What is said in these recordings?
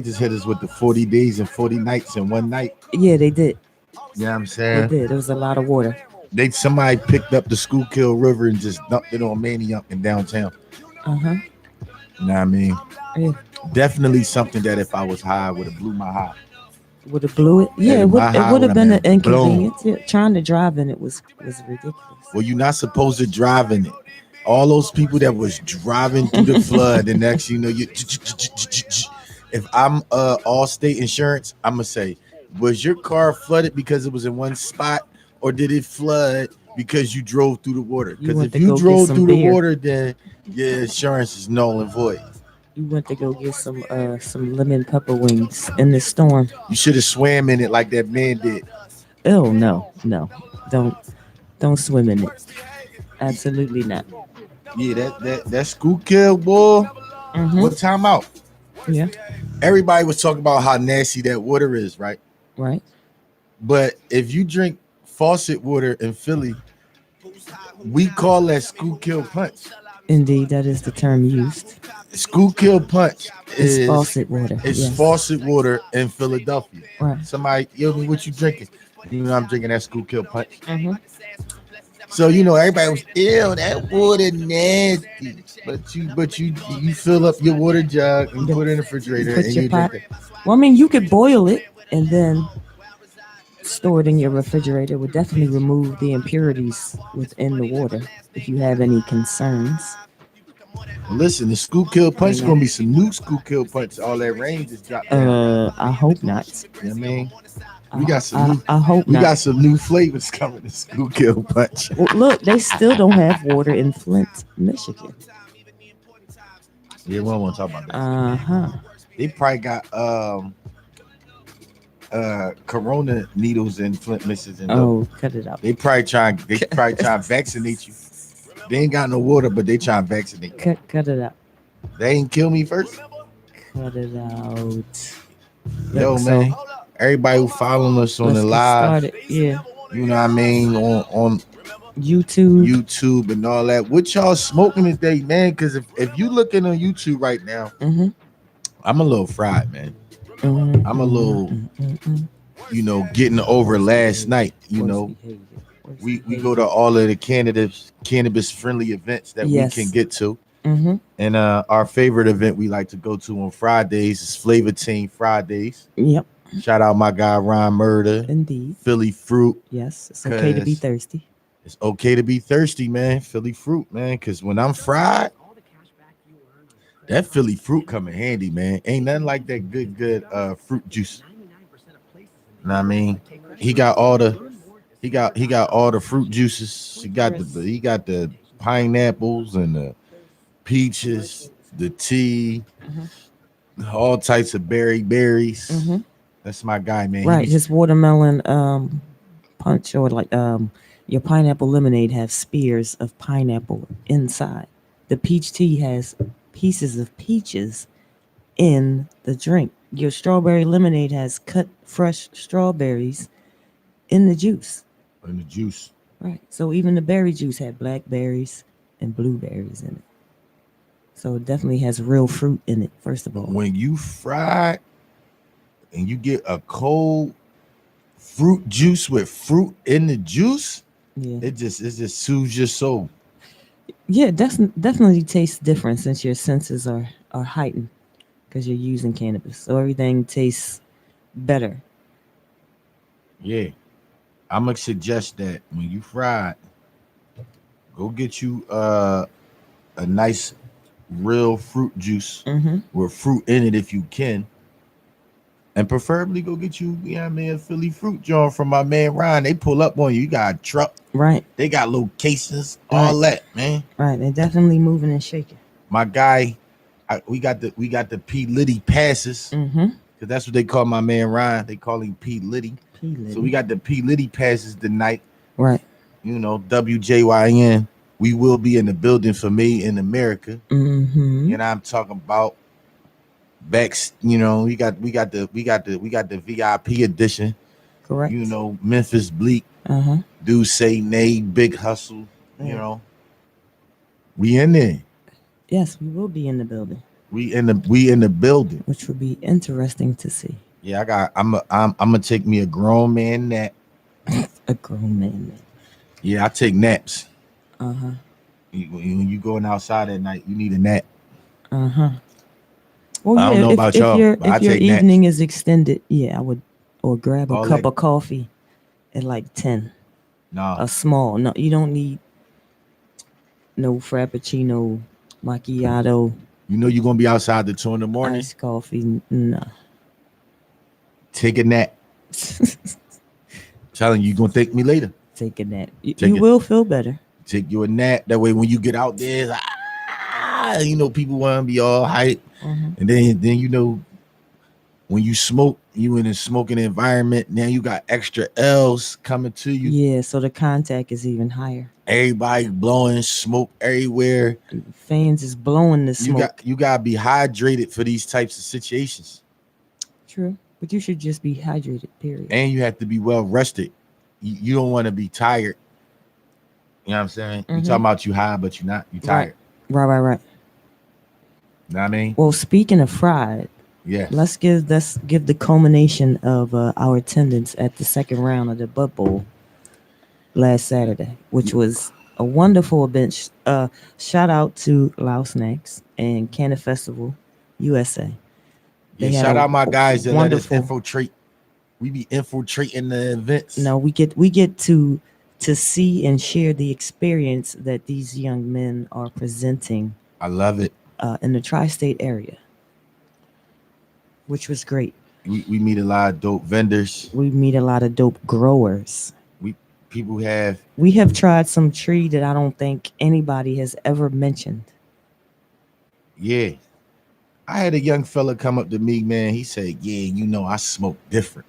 just hit us with the 40 days and 40 nights in one night. Yeah, they did. You know what I'm They saying? did. There was a lot of water. Somebody picked up the Schuylkill River and just dumped it on Maniac in downtown. Uh huh. You know what I mean? Yeah. Definitely something that if I was high would have blew my high. Would have blew it. Yeah, And it would. my It high would would have have been an been blown. inconvenience. Yeah, trying to drive in it was ridiculous. Well, you're not supposed to drive in it. All those people that was driving through the flood, the next you know you. If I'm Allstate Insurance, I'm gonna say, was your car flooded because it was in one spot, or did it flood because you drove through the water? You Because went if to you go get drove some through the beer. water, then your insurance is null and void. You went to go get some lemon pepper wings in the storm. You should have swam in it like that man did. Oh no, no, don't don't swim in it. Absolutely not. Yeah, that Schuylkill boy. Mm-hmm. What time out? Yeah. Everybody was talking about how nasty that water is, right? Right. But if you drink faucet water in Philly, we call that Schuylkill punch. Indeed, that is the term used. Schuylkill punch It's is faucet water. is Yes. faucet water in Philadelphia. Right. Somebody, yo, me what you drinking? You know I'm drinking that Schuylkill punch. Mm-hmm. So everybody was ew that water nasty. But you fill up your water jug and put it in the You refrigerator put and your you drink pot. it. Well, I mean, you could boil it and then store it in your refrigerator. It would definitely remove the impurities within the water if you have any concerns. Listen, the Schuylkill You punch is know. gonna be some new Schuylkill punch. All that rain just dropped down. I hope not. You know what I mean? We I, got some new I hope we not. got some new flavors coming to Schuylkill punch. Well, look, they still don't have water in Flint, Michigan. Yeah, we don't want to talk about that. Uh huh. They probably got corona needles in Flint, Michigan though. Oh, cut it out. They probably trying to vaccinate you. They ain't got no water, but they trying to vaccinate. Cut it out. They ain't kill me first. Cut it out. Yo, Look, so man. Everybody who following us on let's the get live, started. Yeah. you know what I mean, on YouTube. YouTube and all that. What y'all smoking today, man? Because if you looking on YouTube right now, Mm-hmm. I'm a little fried, man. Mm-hmm. I'm a little, Mm-hmm. getting over last night. Worst behavior. Worst We behavior. go to all of the cannabis friendly events that we can Yes. get to. Mm-hmm. And our favorite event we like to go to on Fridays is Flavor Team Fridays. Yep. Shout out my guy Ron Murder, Indeed. Philly Fruit. Yes. It's okay to be 'Cause thirsty. It's okay to be thirsty, man. Philly Fruit, man. Because when I'm fried, that Philly Fruit come in handy, man. Ain't nothing like that good fruit juice. Know what I mean? He got all the he got all the fruit juices. He got the pineapples and the peaches, the tea, all types of berries. Mm-hmm. That's my guy, man. Right. His watermelon punch or like your pineapple lemonade have spears of pineapple inside. The peach tea has pieces of peaches in the drink. Your strawberry lemonade has cut fresh strawberries in the juice. And the juice. Right. So even the berry juice had blackberries and blueberries in it. So it definitely has real fruit in it, first of all. When you fry and you get a cold fruit juice with fruit in the juice, Yeah. it just soothes your soul. Yeah, it definitely tastes different since your senses are heightened because you're using cannabis. So everything tastes better. Yeah. I'm gonna suggest that when you fry it, go get you a nice real fruit juice Mm-hmm. with fruit in it if you can. And preferably go get you, you know what I mean, a Philly fruit joint from my man Ryan. They pull up on you. You got a truck. Right, They got little cases, all that, man. right. They're definitely moving and shaking. My guy, we got the P Liddy passes. Mm-hmm. Cause that's what they call my man Ryan. They call him P Liddy. So we got the P Liddy passes tonight. Right. WJYN. We will be in the building for Made in America. Mm-hmm. You know I'm talking about. Backs, we got the VIP edition. Correct. Memphis Bleak, Uh-huh. Do Say Nay, Big Hustle. Yeah. We in there. Yes, we will be in the building. We in the building. which would be interesting to see. Yeah, I'm gonna take me a grown man nap. A grown man. Yeah, I take naps. Uh huh. When you going outside at night, you need a nap. Uh huh. Well, I don't yeah. know If about if y'all, your but I if your take naps. evening is extended, yeah, I would, or grab a All cup that of coffee at like 10. nah. A small. No, you don't need no frappuccino, macchiato, You know you're gonna be outside till 2 in the morning. iced coffee. No. Take a nap. Telling you, you're gonna thank me later. Taking that. You, Take you it. will feel better. Take you a nap. That way, when you get out there, it's like, people want to be all hype, Hmm. and then when you smoke, you in a smoking environment. Now you got extra L's coming to you. Yeah, so the contact is even higher. Everybody blowing smoke everywhere. Fans is blowing the You smoke. gotta be hydrated for these types of situations, True. But you should just be hydrated, period. and you have to be well rested. You don't want to be tired. You know what I'm saying? You talking about you high, but you're not. You tired. Right. You know what I mean? Well, speaking of fried, Yes. let's give the culmination of our attendance at the second round of the Bud Bowl last Saturday, which was a wonderful event. Shout out to Laos Snacks and Canna Festival USA. They had shout a out my guys that let us wonderful- infiltrate. We be infiltrating the events. No, we get to see and share the experience that these young men are presenting I love it. in the tri-state area, which was great. We meet a lot of dope vendors. We meet a lot of dope growers. People have We have tried some tree that I don't think anybody has ever mentioned. yeah. I had a young fella come up to me, man. He said, "Yeah, I smoke different."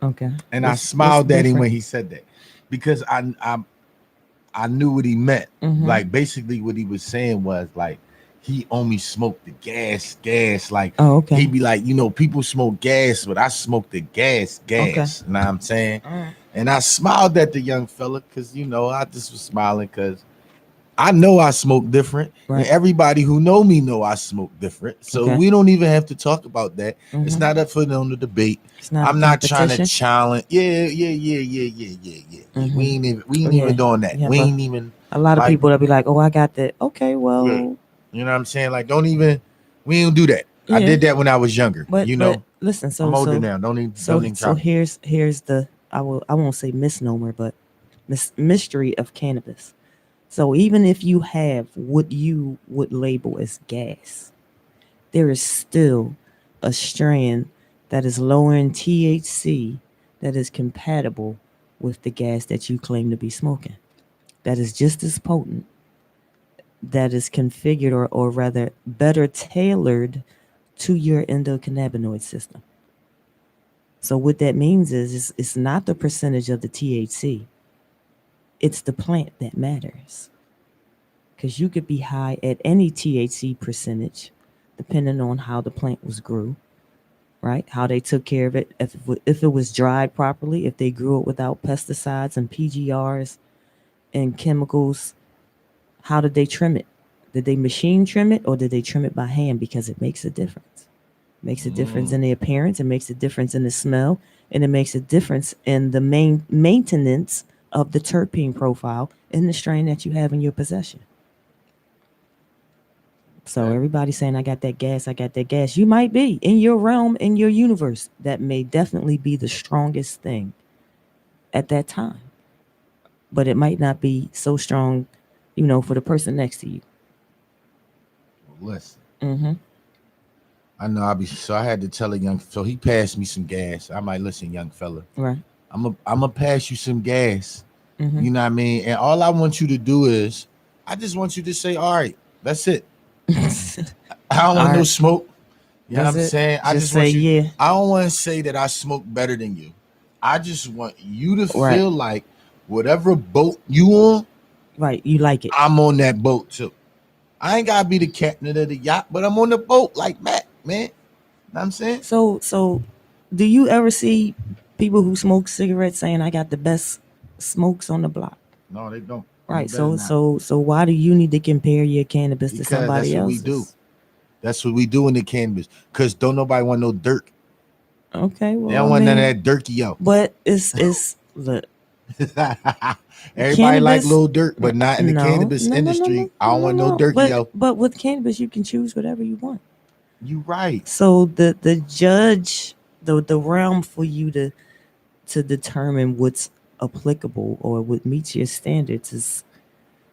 Okay. And I What's smiled at him different? when he said that, because I knew what he meant. Mhm. Like basically what he was saying was like he only smoked the gas. Like Oh, okay. he'd be like, people smoke gas, but I smoke the gas. Okay. You know what I'm saying? All right. And I smiled at the young fella because I just was smiling because I know I smoke different, Right. and everybody who know me know I smoke different. So Okay. we don't even have to talk about that. It's Mhm. not up for them to debate. It's not I'm a not trying to competition. challenge. Yeah. Mhm. We ain't even doing that. Yeah, We but ain't even. a lot of like- people that be like, "Oh, I got that." Okay, well, Yeah. You know what I'm saying? Like, we don't do that. I Yeah. did that when I was younger. but listen. So I'm older so now. Don't even so try. here's the I won't say misnomer, but mystery of cannabis. So even if you have what you would label as gas, there is still a strand that is lower in THC that is compatible with the gas that you claim to be smoking. That is just as potent. That is configured or rather better tailored to your endocannabinoid system. So what that means is it's not the percentage of the THC. It's the plant that matters. Because you could be high at any THC percentage depending on how the plant was grew, right? How they took care of it. If it was dried properly, if they grew it without pesticides and PGRs and chemicals, how did they trim it? Did they machine trim it or did they trim it by hand? Because it makes a difference. It makes a difference in the appearance, it makes a difference in the smell, and it makes a difference in the maintenance of the terpene profile in the strain that you have in your possession. So Okay. everybody's saying, I got that gas. You might be in your realm, in your universe. That may definitely be the strongest thing at that time. But it might not be so strong, for the person next to you. Listen, Mm-hmm. I know I had to tell so he passed me some gas. I'm like, listen, young fella, Right. I'm gonna pass you some gas. Mm-hmm. You know what I mean? And all I want you to do is, I just want you to say, all right, that's it. I don't want no Alright. smoke. You know That's what I'm it. saying? I Just just want say, you. yeah. I don't want to say that I smoke better than you. I just want you to Right. feel like whatever boat you on, Right. You like it. I'm on that boat too. I ain't gotta be the captain of the yacht, but I'm on the boat like Matt, man. Know what I'm saying? So do you ever see people who smoke cigarettes saying, I got the best smokes on the block? No, they don't. Right. They better not. So why do you need to compare your cannabis to Because somebody that's what we else's? do. That's what we do in the cannabis. Cause don't nobody want no dirt. Okay, They well, don't want none of that dirty yo. But it's look. Everybody like Cannabis- little dirt, but not in the cannabis industry. I don't want no dirt, yo. But with cannabis, you can choose whatever you want. You right. So the judge, the realm for you to determine what's applicable or what meets your standards is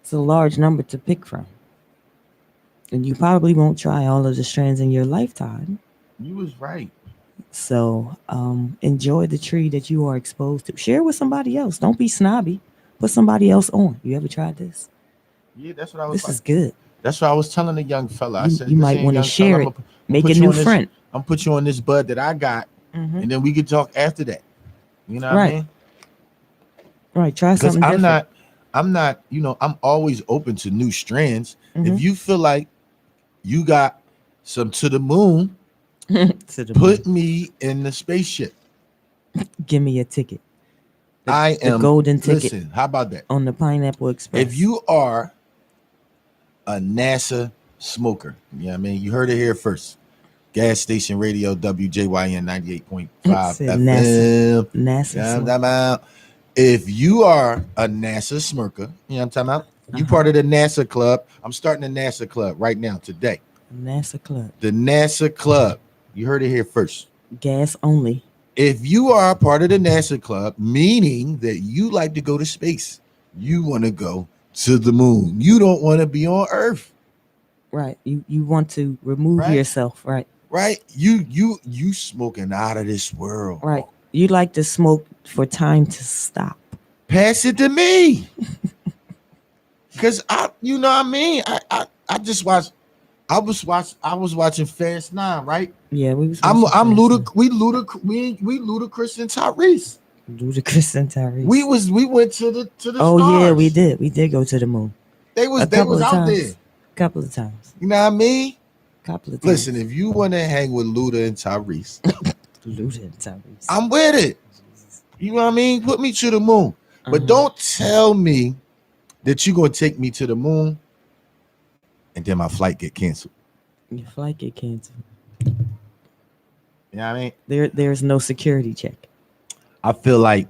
it's a large number to pick from. And you probably won't try all of the strands in your lifetime. You was right. So enjoy the tree that you are exposed to. Share with somebody else. Don't be snobby. Put somebody else on. You ever tried this? Yeah, that's what I was. This is good. That's what I was telling the young fella. I You- said you might "Listen, wanna young share fella, it. I'ma Make put a you new on this- friend. I'm put you on this bud that I got, Mhm. and then we can talk after that. You know what I Right. mean? Right. Try Because something different. I'm not. You know, I'm always open to new strands. Mhm. If you feel like you got some to the moon, To the put me in the spaceship. give me a ticket. The- I the am golden ticket Listen, how about that? on the Pineapple Express. If you are a NASA smoker, you know what I mean? You heard it here first. Gas station radio WJYN 98.5 Said FM. NASA You know what I'm smoke. talking about? If you are a NASA smoker, you know what I'm talking about? You part of the NASA club. I'm starting the NASA club right now, today. NASA Club. The NASA club. You heard it here first. Gas only. If you are a part of the NASA club, meaning that you like to go to space, you want to go to the moon. You don't want to be on Earth, Right. You want to remove Right. yourself. Right. right? You smoking out of this world. Right. You like to smoke for time to stop. Pass it to me. Cause you know what I mean? I just watched. I was watching Fast 9, right? Yeah, we was. I'm watching Fast we Ludacris and Tyrese. Nine. Ludacris and Tyrese. We went to the Oh stars. yeah, we did. We did go to the moon. They A was couple of out times. there. Couple of times. You know what I mean? Couple of times. Listen, if you want to hang with Luda and Tyrese, Luda and Tyrese. I'm with it. You know what I mean? Put me to the moon. But Uh-huh. don't tell me that you're gonna take me to the moon and then my flight get canceled. Your flight get canceled. You know what I mean? There's no security check. I feel like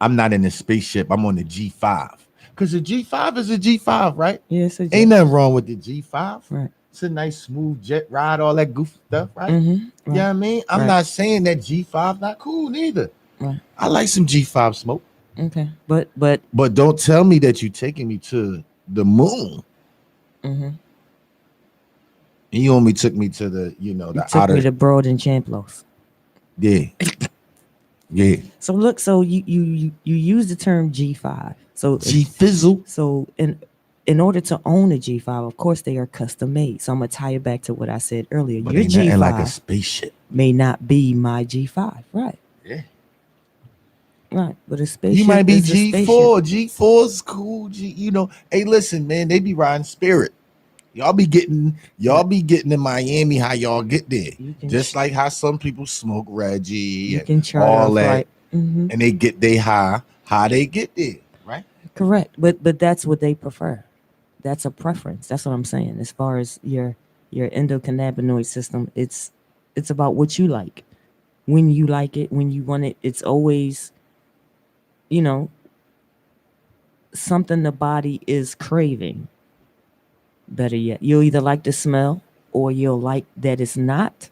I'm not in the spaceship. I'm on the G5. Because the G5 is a G5, right? Yeah, so Ain't nothing wrong with the G5. Right. It's a nice smooth jet ride, all that goofy stuff, right? Mm-hmm. You know what I mean? I'm Right. not saying that G5 not cool neither. Right. I like some G5 smoke. Okay. But But don't tell me that you're taking me to the moon. mm-hmm. And you only took me to the, you know, You the took outer. me to Broad and Champlos. Yeah. Yeah. So look, so you use the term G5. So G Fizzle. so in order to own a G5, of course they are custom made. So I'm gonna tie it back to what I said earlier. But Your ain't nothing G5 like a spaceship. may not be my G5, right? Yeah. Right, but a spaceship. You might be is a spaceship. G4. G4's cool. You know, hey, listen, man, they be riding Spirit. Y'all be getting in Miami how y'all get there. You can Just like how some people smoke Reggie you and can chart all off that. right. Mhm. and they get they high, how they get there, right? Correct, but that's what they prefer. That's a preference. That's what I'm saying. As far as your endocannabinoid system, it's about what you like, when you like it, when you want it. It's always, you know, something the body is craving. Better yet, you'll either like the smell or you'll like that it's not,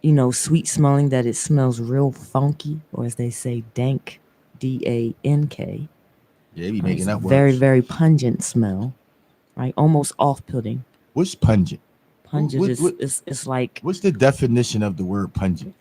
you know, sweet smelling, that it smells real funky, or as they say, dank, D-A-N-K. Yeah, they be Right, making it's a up very, words. very pungent smell, right? Almost off-putting. What's pungent? Pungent What- is like, What's the definition of the word pungent?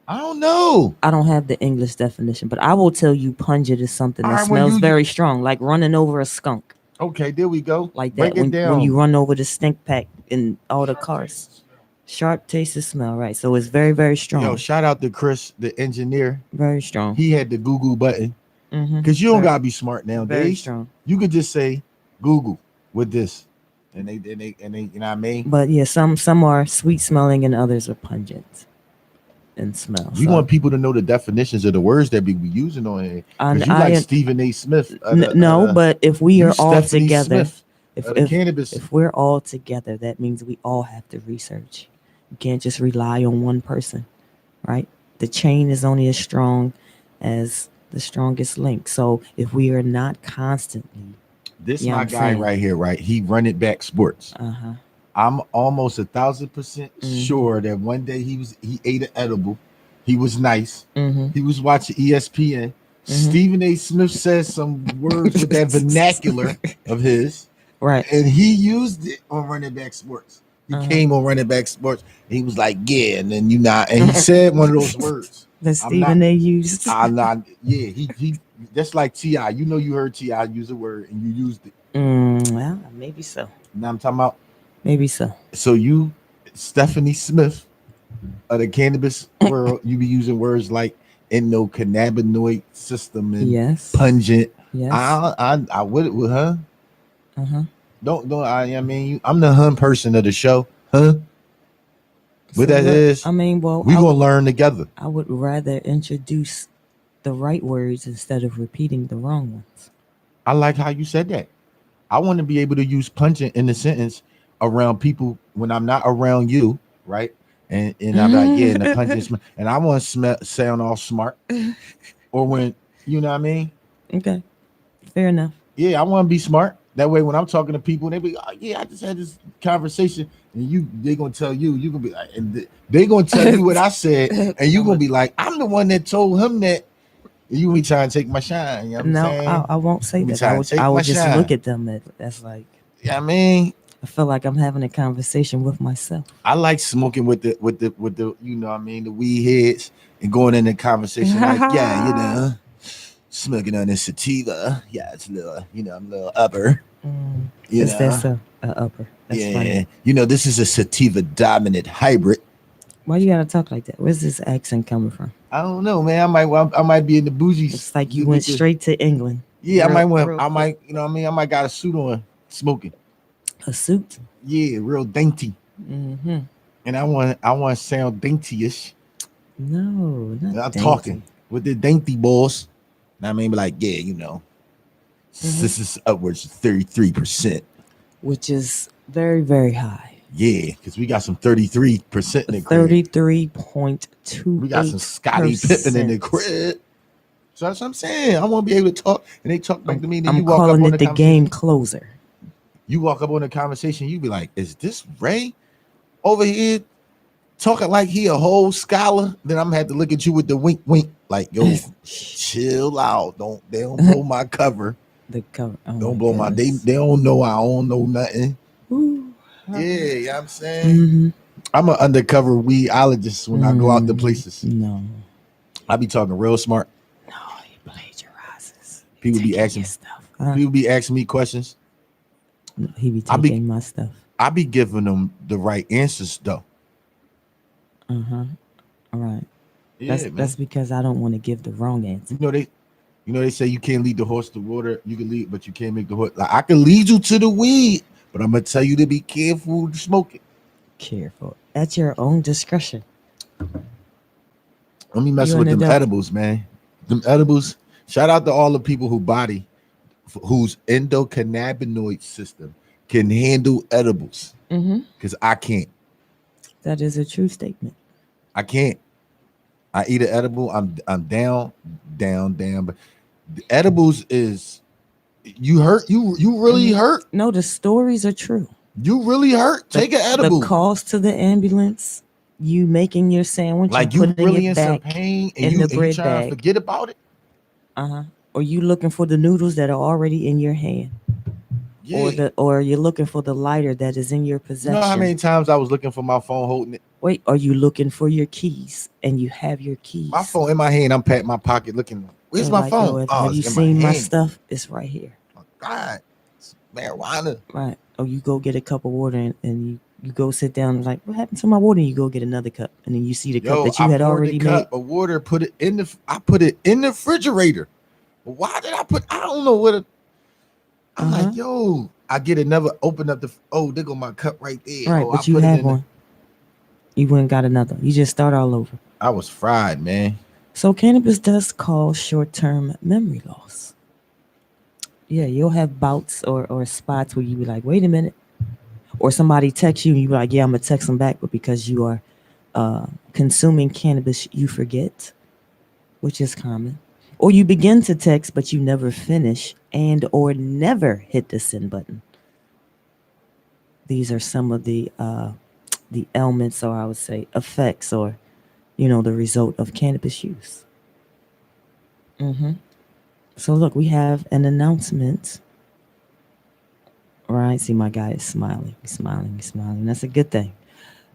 I don't know. I don't have the English definition, but I will tell you pungent is something that All right, when smells you- very strong, like running over a skunk, Okay, there we go. like Break that. it When down. you run over the stink pack in all the cars. Sharp taste of smell, right? So it's very, very strong. Yo, shout out to Chris, the engineer. Very strong. He had the Google button Mhm. because you don't Very- gotta be smart Very nowadays. strong. You could just say Google with this, and they, you know what I mean. But yeah, some are sweet smelling and others are pungent in smell. We So, want people to know the definitions of the words that we be using on here. and Because you like Stephen A. Smith. no, but if we you are all Stephanie together, Smith. If of the if cannabis. if we're all together, that means we all have to research. You can't just rely on one person, right? The chain is only as strong as the strongest link. So if we are not constantly, This yeah, my I'm guy saying, right here, right? He run it back sports. uh-huh. I'm almost 1,000% Mm-hmm. sure that one day he ate an edible. He was nice. Mm-hmm. He was watching ESPN. Mm-hmm. Stephen A. Smith says some words with that vernacular of his, Right. and he used it on running back sports. He Uh-huh. came on running back sports. And he was like, "Yeah," and then and he said one of those words. That I'm Stephen not. A used. I'm not. Yeah, he. Just like Ti. You know, you heard Ti use a word and you used it. Well, maybe so. Now I'm talking about. Maybe so. So you, Stephanie Smith, of the cannabis world, you be using words like endocannabinoid system and Yes. pungent. Yes. I would it with her. Uh-huh. Don't I mean I'm the hun person of the show, huh? So What that is, I mean, well, we gonna learn together. I would rather introduce the right words instead of repeating the wrong ones. I like how you said that. I want to be able to use pungent in the sentence around people when I'm not around you, right? And I'm like, yeah, and the pungent, and I want to sound all smart, or when you know what I mean. Okay, fair enough. Yeah, I want to be smart. That way, when I'm talking to people, they be, oh, yeah, I just had this conversation, and they gonna tell you gonna be like, and they gonna tell you what I said, and you gonna be like, I'm the one that told him that. And you be trying to take my shine. You know what I'm saying? I won't say that. I would just look at them as like. Yeah, I mean, I feel like I'm having a conversation with myself. I like smoking with the you know what I mean, the weed heads and going in the conversation like, yeah, you know, smoking on this sativa. Yeah, it's a little, you know, I'm a little upper. Is that so? Upper. That's yeah, funny. You know, this is a sativa dominant hybrid. Why you gotta talk like that? Where's this accent coming from? I don't know, man. I might be in the bougie. It's like you went straight to England. Yeah, I might, you know what I mean? I might got a suit on smoking. A suit? Yeah, real dainty. Mm-hmm. And I want to sound dainty-ish. No, not I'm dainty. talking with the dainty boss. I mean, like, yeah, you know, this is upwards of 33%. Which is very, very high. Yeah, because we got some 33% in the crib. 33.2. We got some Scottie Pippen in the crib. So that's what I'm saying. I want to be able to talk, and they talk back to me. And I'm you walk calling up on it the game closer. You walk up on the conversation, you be like, "Is this Ray over here talking like he a whole scholar?" Then I'm gonna have to look at you with the wink, like, "Yo, chill out. They don't blow my cover. The cover. Oh don't blow my. They don't know I don't know nothing." Ooh. Yeah, you know what I'm saying? I'm an undercover weedologist when I go out to places. No. I be talking real smart. No, he plagiarizes. People be asking stuff. People be asking me questions. No, he be taking my stuff. I be giving them the right answers though. All right. Yeah, that's because I don't want to give the wrong answer. You know they say you can't lead the horse to water. You can lead, but you can't make the horse. Like I can lead you to the weed, but I'm gonna tell you to be careful to smoke it. Careful at your own discretion. Let me mess with them edibles, man. Them edibles. Shout out to all the people whose endocannabinoid system can handle edibles. Because I can't. That is a true statement. I can't. I eat an edible. I'm down. But the edibles is you hurt. You really hurt. No, the stories are true. You really hurt. Take an edible. The calls to the ambulance. You making your sandwich, like you putting really it back in some pain, and you trying to forget about it. Or you looking for the noodles that are already in your hand. Yeah. Or you're looking for the lighter that is in your possession. You know how many times I was looking for my phone holding it? Wait, are you looking for your keys and you have your keys? My phone in my hand. I'm patting my pocket looking. Where's my phone? Have you seen my stuff? It's right here. Oh, God, it's marijuana. Right. Or you go get a cup of water and you go sit down and like, what happened to my water? And you go get another cup. And then you see the cup that you had already made. Cup of water, I put it in the refrigerator. Why did I don't know what I'm like, yo, I get another, open up there go my cup right there. Right, but you had one. You went and got another. You just start all over. I was fried, man. So cannabis does cause short-term memory loss. Yeah, you'll have bouts or spots where you be like, wait a minute. Or somebody texts you and you be like, yeah, I'm going to text them back. But because you are consuming cannabis, you forget, which is common. Or you begin to text, but you never finish and or never hit the send button. These are some of the ailments, or I would say effects, or the result of cannabis use. hmm So look, we have an announcement. Right? See, my guy is smiling, he's smiling, he's smiling. That's a good thing.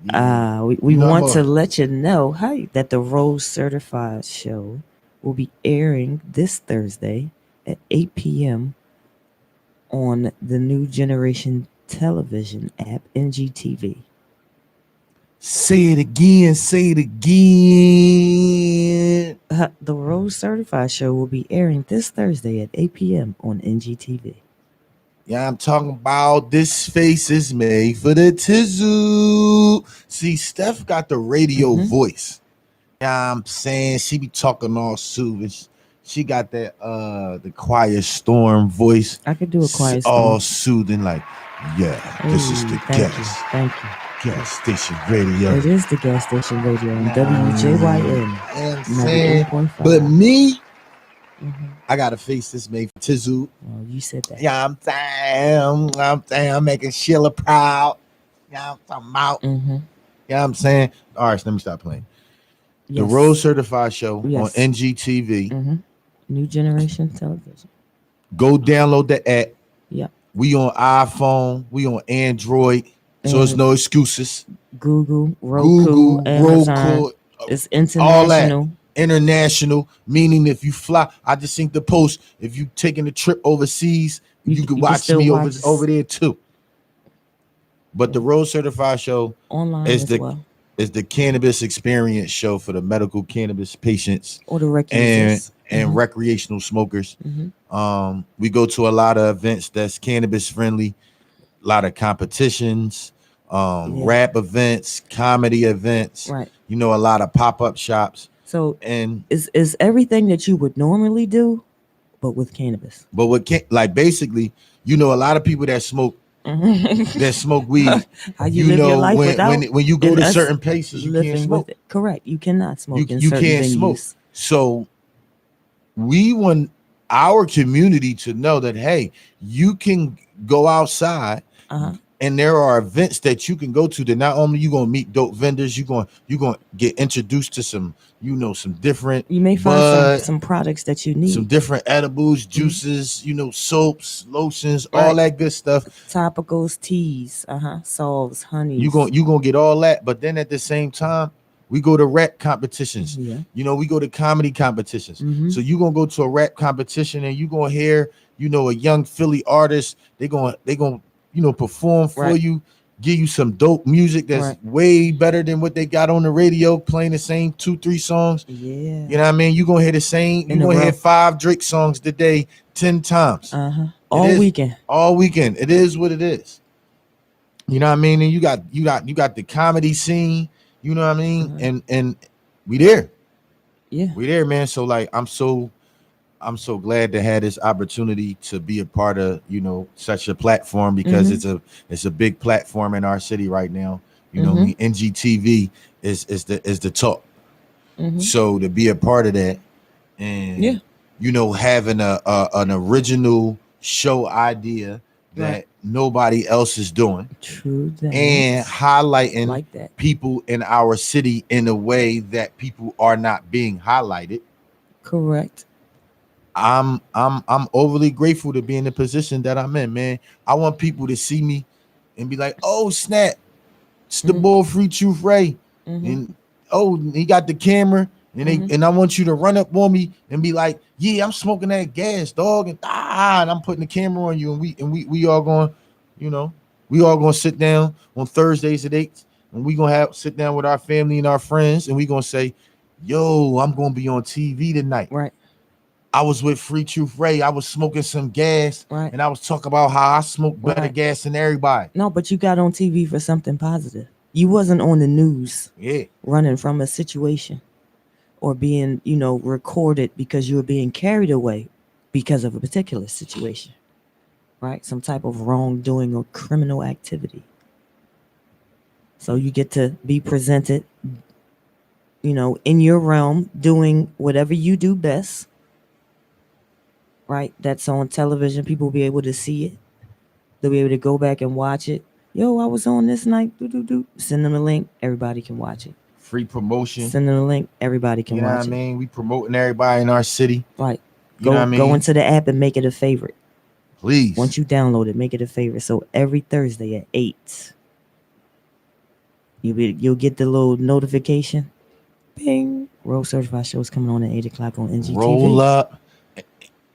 Yeah. We want to let you know, hey, that the Rose Certified show will be airing this Thursday at 8 p.m. on the New Generation Television app, NGTV. Say it again. Say it again. The Rose Certified show will be airing this Thursday at 8 p.m. on NGTV. Yeah, I'm talking about this face is made for the tizzle. See, Steph got the radio voice. Yeah, I'm saying she be talking all soothing. She got that the quiet storm voice. I could do a quiet all storm. soothing, like, yeah, this is the Thank gas. you. Thank you. Gas station radio. It is the gas station radio on WJYN. I'm saying, but me, I got a face that's made for tizzle. Oh, you said that. Yeah, I'm saying, I'm making Sheila proud. Yeah, I'm talking about. Yeah, I'm saying. All right, so let me stop playing. Yes. The Rose Certified show on NGTV. New Generation Television. Go download the app. Yep. We on iPhone. We on Android. So there's no excuses. Google, Roku, Amazon. It's international. All that. International, meaning if you fly, I just think the post, if you taking a trip overseas, you can watch me over there too. But the Rose Certified show online is is the cannabis experience show for the medical cannabis patients or the and recreational smokers. We go to a lot of events that's cannabis friendly, a lot of competitions, rap events, comedy events, right? A lot of pop-up shops. So and is everything that you would normally do, but with cannabis. But basically, a lot of people that smoke that smoke weed. How you live your life when you go to certain places, you can't smoke. Correct, you cannot smoke. You can't smoke. So we want our community to know that, hey, you can go outside. And there are events that you can go to that not only you gonna meet dope vendors, you're gonna get introduced to some different. You may find some products that you need, some different edibles, juices, soaps, lotions, all that good stuff. Topicals, teas, salves, honey. You gonna get all that, but then at the same time, we go to rap competitions. Yeah. We go to comedy competitions. So you gonna go to a rap competition and you gonna hear, a young Philly artist. They gonna perform for you, give you some dope music that's way better than what they got on the radio, playing the same 2-3 songs. Yeah. You know what I mean? You're going to hear the same, you're going to hear 5 Drake songs today 10 times. All weekend. All weekend. It is what it is. You know what I mean? And you got the comedy scene, you know what I mean? And we there. Yeah. We there, man. So I'm so glad to have this opportunity to be a part of, such a platform, because it's a big platform in our city right now. NGTV is the talk. So to be a part of that and having an original show idea that nobody else is doing. True that. And highlighting like that. People in our city in a way that people are not being highlighted. Correct. I'm overly grateful to be in the position that I'm in, man. I want people to see me and be like, oh snap, it's the boy Free Truth Ray. And he got the camera and I want you to run up on me and be like, yeah, I'm smoking that gas, dog, and I'm putting the camera on you, and we all going, we all gonna sit down on Thursdays at 8, and we gonna sit down with our family and our friends, and we gonna say, yo, I'm gonna be on TV tonight. Right. I was with Free Truth Ray. I was smoking some gas, and I was talking about how I smoke better gas than everybody. No, but you got on TV for something positive. You wasn't on the news, running from a situation, or being, recorded because you were being carried away because of a particular situation. right? Some type of wrongdoing or criminal activity. So you get to be presented, in your realm, doing whatever you do best, right? That's on television. People will be able to see it. They'll be able to go back and watch it. Yo, I was on this night. Send them a link. Everybody can watch it. Free promotion. Send them a link. Everybody can You know what I watch it. mean? We promoting everybody in our city. Right. You know what I mean? Go into the app and make it a favorite. Please. Once you download it, make it a favorite. So every Thursday at 8, you'll get the little notification. Bing. Roll Certified Shows coming on at 8 o'clock on NGTV. Roll up.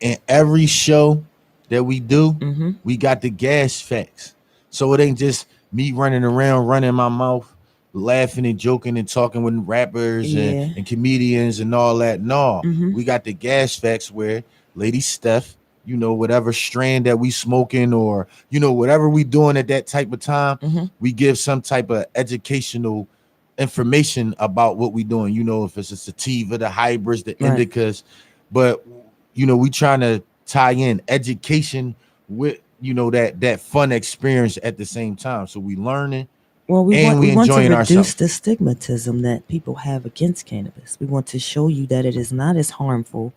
And every show that we do, Mm-hmm. we got the gas facts. So it ain't just me running around, running my mouth, laughing and joking and talking with rappers Yeah. and comedians and all that. No, Mhm. we got the gas facts where Lady Steph, whatever strand that we smoking or, whatever we doing at that type of time, Mhm. we give some type of educational information about what we doing. If it's a sativa, the hybrids, the Right. indicas, but we trying to tie in education with that fun experience at the same time. So we learning. Well, we And want we to enjoying reduce ourselves. the stigmatism that people have against cannabis. We want to show you that it is not as harmful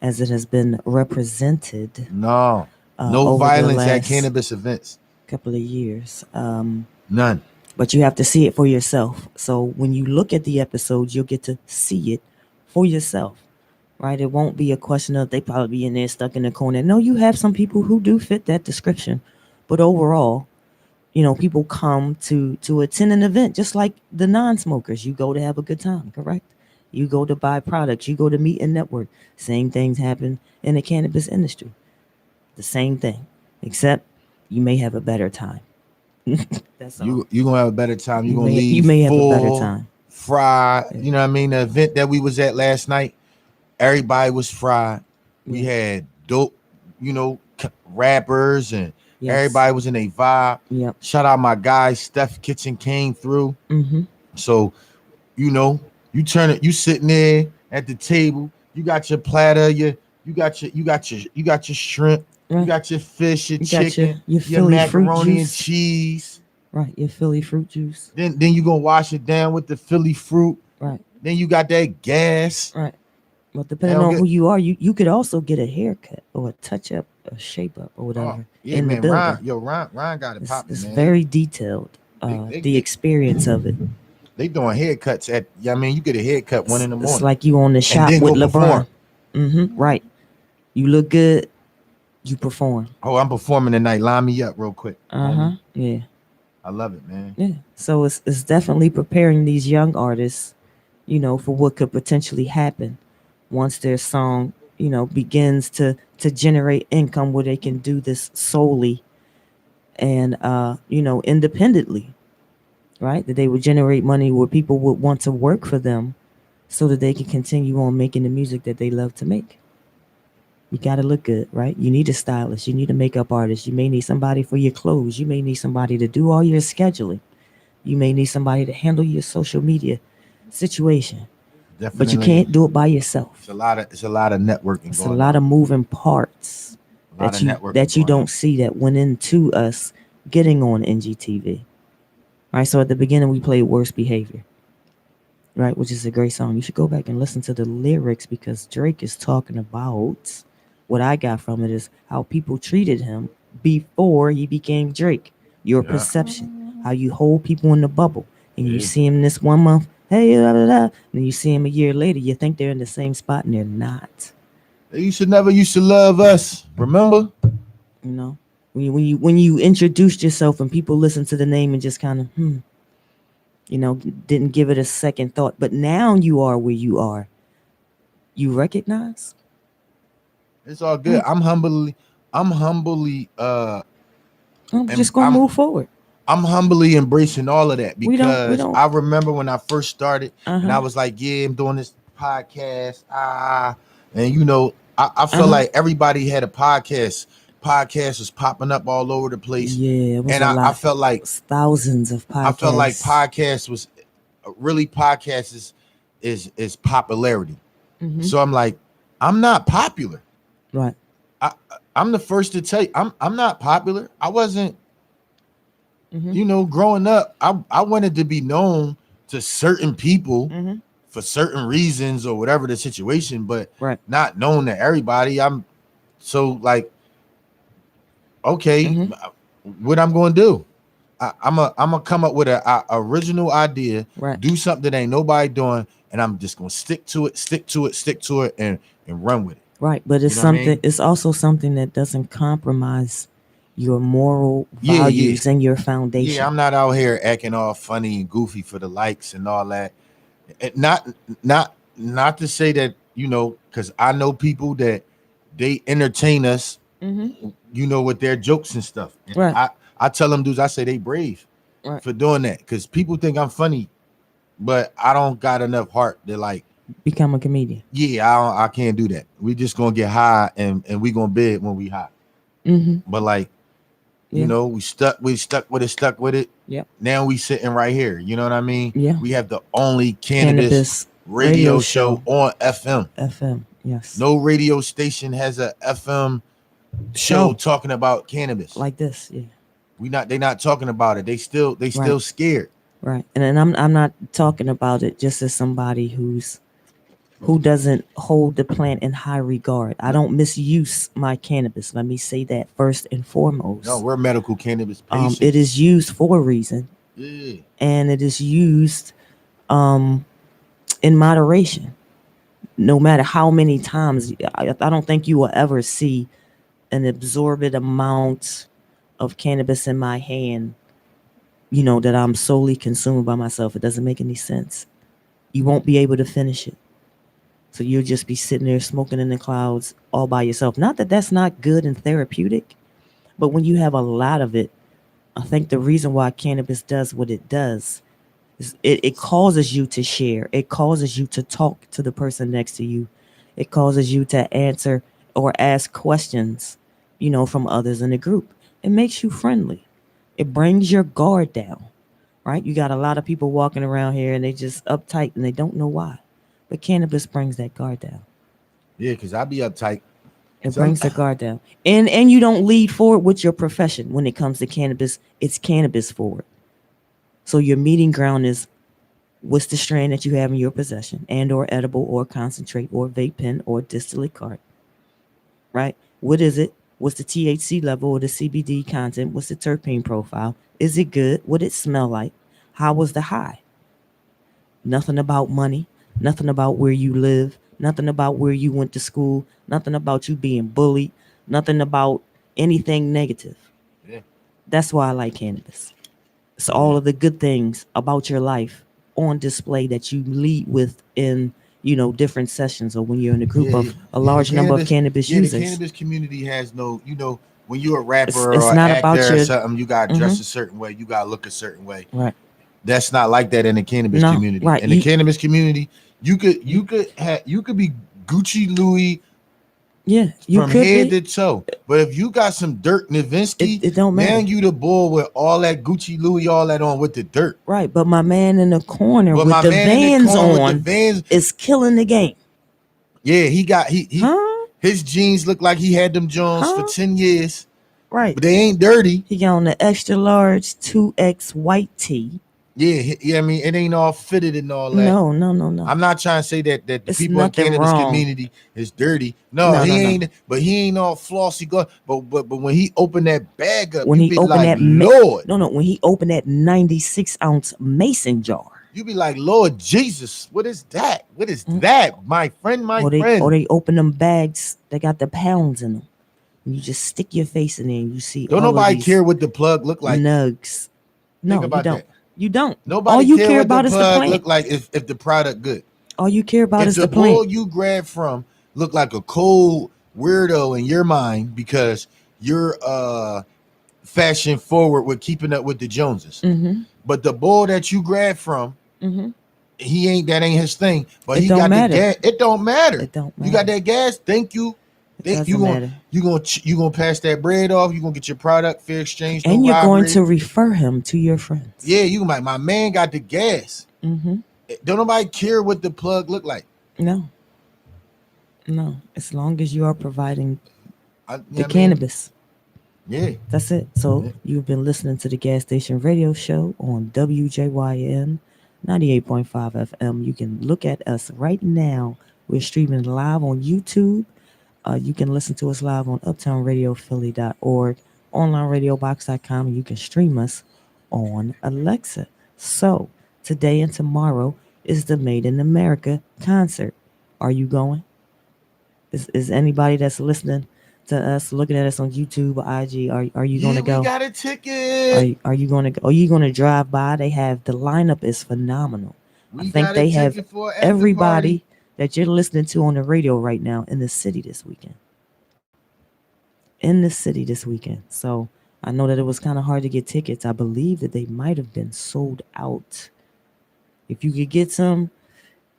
as it has been represented No over the violence at last cannabis events. couple of years. None. But you have to see it for yourself. So when you look at the episodes, you'll get to see it for yourself, right? It won't be a question of they probably be in there stuck in the corner. No, you have some people who do fit that description. But overall, people come to attend an event just like the non-smokers. You go to have a good time, correct? You go to buy products. You go to meet and network. Same things happen in the cannabis industry. The same thing, except you may have a better time. That's all. You gonna have a better time. You gonna may, leave you may have a full, better time. fried. Yeah. You know what I mean? The event that we was at last night, everybody was fried. We Yeah. had dope, rappers and Yes. everybody was in a vibe. Yep. Shout out my guy Steph Kitchen came through. Mm-hmm. So, you turn it, you sitting there at the table, you got your platter, you got your shrimp, you Right. got your fish, your You got chicken, your your Philly fruit macaroni and juice. cheese. Right. Your Philly fruit juice. Then you gonna wash it down with the Philly fruit. Right. Then you got that gas. Right. But depending Hell, on get- who you are, you could also get a haircut or a touch up, a shape up, or whatever Yeah, in man. the building. Ryan got it It's, popping, it's man. very detailed. The experience of it. They doing haircuts at. Yeah, I mean, you get a haircut 1 a.m. It's like you on the shop then with go LeBron. perform. Right. You look good. You perform. Oh, I'm performing tonight. Line me up real quick. Yeah. I love it, man. Yeah. So it's definitely preparing these young artists, for what could potentially happen once their song, begins to generate income where they can do this solely and independently, right? That they would generate money where people would want to work for them so that they can continue on making the music that they love to make. You got to look good, right? You need a stylist. You need a makeup artist. You may need somebody for your clothes. You may need somebody to do all your scheduling. You may need somebody to handle your social media situation. Definitely. But you can't do it by yourself. It's a lot of networking. It's a lot of moving parts that you don't see that went into us getting on NGTV. Right. So at the beginning we played Worst Behavior. Right, which is a great song. You should go back and listen to the lyrics because Drake is talking about what I got from it is how people treated him before he became Drake. Your perception, how you hold people in the bubble, and you see him this 1 month, hey, blah, blah, blah, and then you see him a year later, you think they're in the same spot and they're not. They used to love us. Remember? When you introduced yourself and people listened to the name and just kind of didn't give it a second thought. But now you are where you are. You recognize? It's all good. I'm humbly just gonna move forward. I'm humbly embracing all of that because we don't. I remember when I first started and I Uh-huh. was like, yeah, I'm doing this podcast. And I felt like everybody had a podcast. Podcast was popping up all over the place. Yeah, it was And a lot. I felt like thousands of podcasts. I felt like podcast was really podcast is popularity. Mhm. So I'm like, I'm not popular. Right. I I'm the first to tell you, I'm not popular. I wasn't, Mm-hmm. you know, growing up. I wanted to be known to certain people Mm-hmm. for certain reasons or whatever the situation, but Right. not known to everybody. I'm so like, okay, Mm-hmm. what I'm going to do? I'm gonna come up with a original idea, Right. do something that ain't nobody doing, and I'm just gonna stick to it, and run with it. Right. But it's You know what I something. mean? It's also something that doesn't compromise your moral Yeah, yeah, values and your yeah. foundation. I'm not out here acting all funny and goofy for the likes and all that. Not not to say that, you know, because I know people that they entertain us, Mm-hmm. you know, with their jokes and stuff. And Right. I tell them dudes, I say they brave Right. for doing that because people think I'm funny, but I don't got enough heart to like, Become a comedian. yeah, I can't do that. We just gonna get high and we gonna bid when we high. Mm-hmm. But like, you Yeah. know, we stuck with it. Yep. Now we sitting right here. You know what I mean? Yeah. We have the only cannabis Cannabis radio show on FM. FM. Yes. No radio station has a FM show talking about cannabis. Like this. Yeah. They not talking about it. They still Right. scared. Right. And then I'm not talking about it just as somebody who doesn't hold the plant in high regard. I don't misuse my cannabis. Let me say that first and foremost. No, we're medical cannabis patients. It is used for a reason, Yeah. and it is used in moderation. No matter how many times, I don't think you will ever see an absorbent amount of cannabis in my hand, you know, that I'm solely consuming by myself. It doesn't make any sense. You won't be able to finish it. So you'll just be sitting there smoking in the clouds all by yourself. Not that that's not good and therapeutic, but when you have a lot of it, I think the reason why cannabis does what it does is it causes you to share. It causes you to talk to the person next to you. It causes you to answer or ask questions, you know, from others in the group. It makes you friendly. It brings your guard down, right? You got a lot of people walking around here and they just uptight and they don't know why. But cannabis brings that guard down. Yeah, because I be uptight. It brings the guard down. And you don't lead forward with your profession when it comes to cannabis. It's cannabis forward. So your meeting ground is what's the strain that you have in your possession, and or edible or concentrate or vape pen or distillate cart, right? What is it? What's the THC level or the CBD content? What's the terpene profile? Is it good? What it smell like? How was the high? Nothing about money. Nothing about where you live. Nothing about where you went to school. Nothing about you being bullied. Nothing about anything negative. Yeah. That's why I like cannabis. It's all of the good things about your life on display that you lead with in, you know, different sessions or when you're in a group of a large number of cannabis users. The cannabis community has no, you know, when you're a rapper it's or not actor about or your, something, you got to dress a certain way. You got to look a certain way. right. That's not like that in the cannabis community. Right. In the cannabis community, you could be Gucci Louis, yeah, you from could head be. to toe. But if you got some Dirk Nowitzki, It don't matter. man, you the bull with all that Gucci Louis, all that on with the dirt. Right, but my man in the corner But with my the man in the Vans corner with on the Vans, is killing the game. yeah, he got he Huh? his jeans look like he had them Jones Huh? for 10 years, Right. but they ain't dirty. He got on the extra large 2X white tee. Yeah, I mean, it ain't all fitted and all that. No. I'm not trying to say that the It's people in nothing cannabis wrong. community is dirty. No, he ain't. But he ain't all flossy. But when he opened that bag up, When you he be opened like, that Lord. when he opened that 96-ounce mason jar. You be like, Lord Jesus, what is that? What is that, my friend, my friend? Or they open them bags, they got the pounds in them. And you just stick your face in there and you see Don't all nobody of these care what the plug look like. nugs. No, Think about you don't. that. You don't. Nobody all you care care what about the is the plug plant. look like if the product good. All you care about is the the bull plant. you grab from look like a cold weirdo in your mind because you're fashion forward with keeping up with the Joneses. Mm-hmm. But the bull that you grab from, that ain't his thing. But he got the gas. It don't matter. It don't matter. You got that gas. Thank you. You gonna pass that bread off. You gonna get your product fair exchange, and you're going to refer him to your friends. Yeah, you might. My man got the gas. Mm-hmm. Don't nobody care what the plug look like. No. As long as you are providing The cannabis. Yeah. That's it. So Yeah. you've been listening to the Gas Station Radio Show on WJYN 98.5 FM. You can look at us right now. We're streaming live on YouTube. You can listen to us live on uptownradiophilly.org, onlineradiobox.com, and you can stream us on Alexa. So today and tomorrow is the Made in America concert. Are you going? Is anybody that's listening to us, looking at us on YouTube or IG, are you going to go? We got a ticket. Are you going to go? Are you going to drive by? They have, the lineup is phenomenal. I think they have everybody that you're listening to on the radio right now in the city this weekend. So I know that it was kind of hard to get tickets. I believe that they might have been sold out. If you could get some,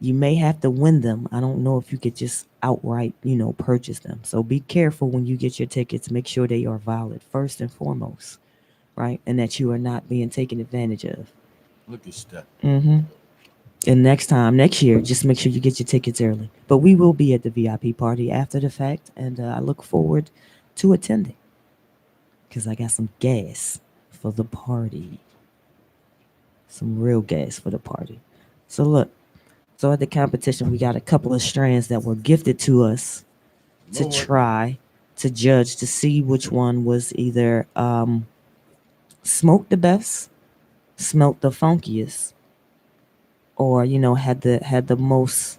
you may have to win them. I don't know if you could just outright, purchase them. So be careful when you get your tickets. Make sure they are valid first and foremost, right? And that you are not being taken advantage of. Look at that. Mm-hmm. And next year, just make sure you get your tickets early. But we will be at the VIP party after the fact, and I look forward to attending because I got some gas for the party. Some real gas for the party. So look. So at the competition, we got a couple of strands that were gifted to us to try, to judge, to see which one was either smoked the best, smelt the funkiest, or had the most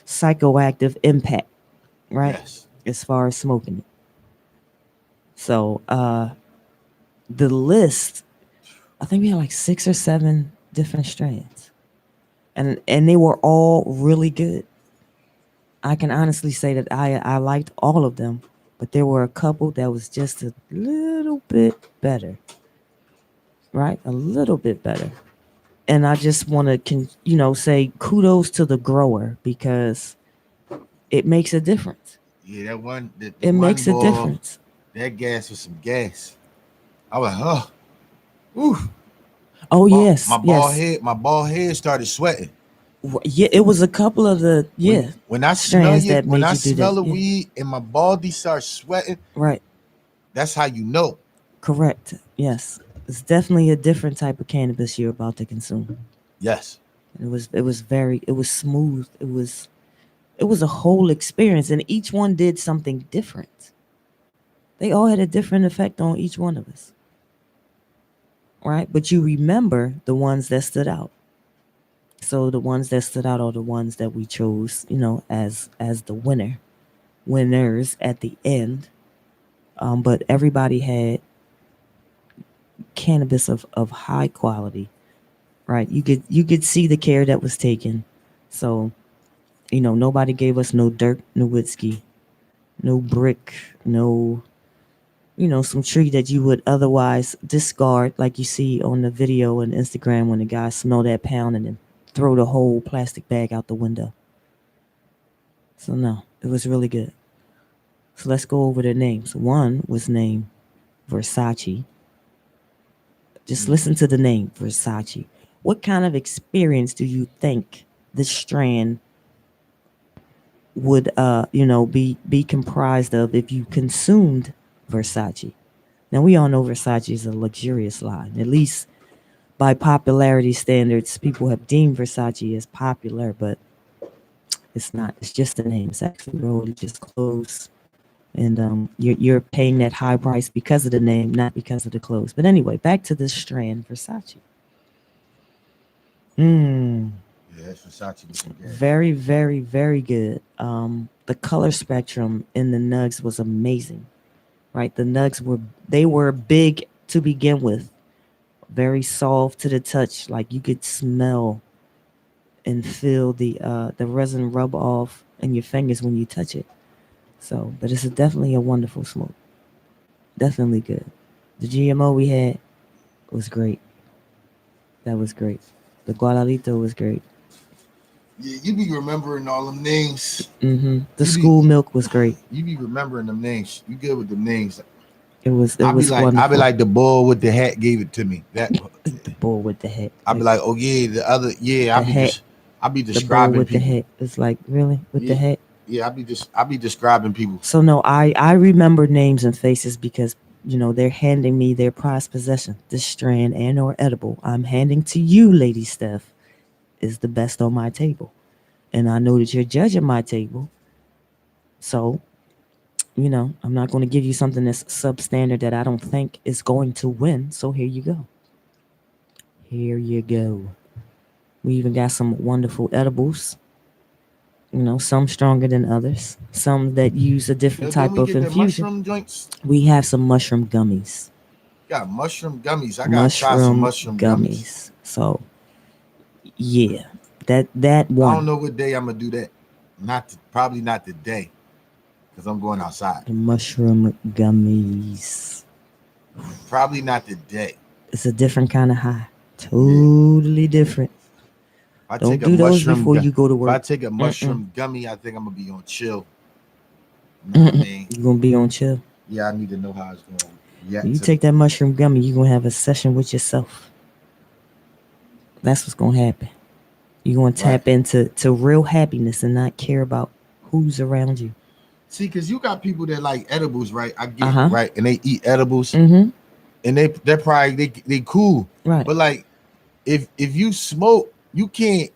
psychoactive impact, right? Yes. As far as smoking it. So the list, I think we had like 6 or 7 different strands. And they were all really good. I can honestly say that I liked all of them, but there were a couple that was just a little bit better, right? A little bit better. And I just want to, say kudos to the grower because it makes a difference. Yeah, that one. It makes a difference. That gas was some gas. I was like, ooh. Oh yes, my bald head started sweating. Yeah, it was a couple of the When I smell it, when I smell the weed and my baldy starts sweating, right? That's how you know. Correct. Yes, it's definitely a different type of cannabis you're about to consume. Yes, it was smooth. It was a whole experience, and each one did something different. They all had a different effect on each one of us. Right? But you remember the ones that stood out. So the ones that stood out are the ones that we chose, as the winners at the end. But everybody had cannabis of high quality, right? You could see the care that was taken. So, nobody gave us no Dirk Nowitzki, no brick, no some tree that you would otherwise discard, like you see on the video and Instagram when the guys smell that pound and then throw the whole plastic bag out the window. So no, it was really good. So let's go over their names. One was named Versace. Just listen to the name, Versace. What kind of experience do you think this strand would be comprised of if you consumed Versace? Now we all know Versace is a luxurious line. At least by popularity standards, people have deemed Versace as popular, but it's not. It's just a name. It's actually really just clothes, and you're paying that high price because of the name, not because of the clothes. But anyway, back to this strand, Versace. Yeah, that's Versace. Very, very, very good. The color spectrum in the nugs was amazing. Right, the nugs were big to begin with, very soft to the touch, like you could smell and feel the resin rub off in your fingers when you touch it. So, but it's definitely a wonderful smoke. Definitely good. The GMO we had was great. That was great. The Guadalito was great. Yeah, you be remembering all them names. Mm-hmm. The school milk was great. You be remembering them names. You good with the names. It was wonderful. I be like the bull with the hat gave it to me. That the bull with the hat. I be like, oh yeah, the other I be describing the bull with people. the hat. It's like, really with the hat. I be describing people. So no, I remember names and faces because they're handing me their prized possession, this strand and or edible I'm handing to you, Lady Steph, is the best on my table, and I know that you're judging my table. So I'm not going to give you something that's substandard that I don't think is going to win. So here you go. Here you go. We even got some wonderful edibles. Some stronger than others. Some that use a different Then type we of get the infusion. mushroom joints. We have some mushroom gummies. Got mushroom gummies. I gotta try some mushroom gummies. So yeah, that one. I don't know what day I'm gonna do that. Probably not today, because I'm going outside. The mushroom gummies. Probably not today. It's a different kind of high. Totally different. Don't do those before you go to work. If I take a mushroom gummy, I think I'm gonna be on chill. You know what I mean? You're gonna be on chill. Yeah, I need to know how it's going. Yeah. You take that mushroom gummy, you're gonna have a session with yourself. That's what's gonna happen. You're gonna tap into real happiness and not care about who's around you. See, because you got people that like edibles, right? I get it, right, and they eat edibles, Mm-hmm. and they're probably they cool, Right? But like, if you smoke, you can't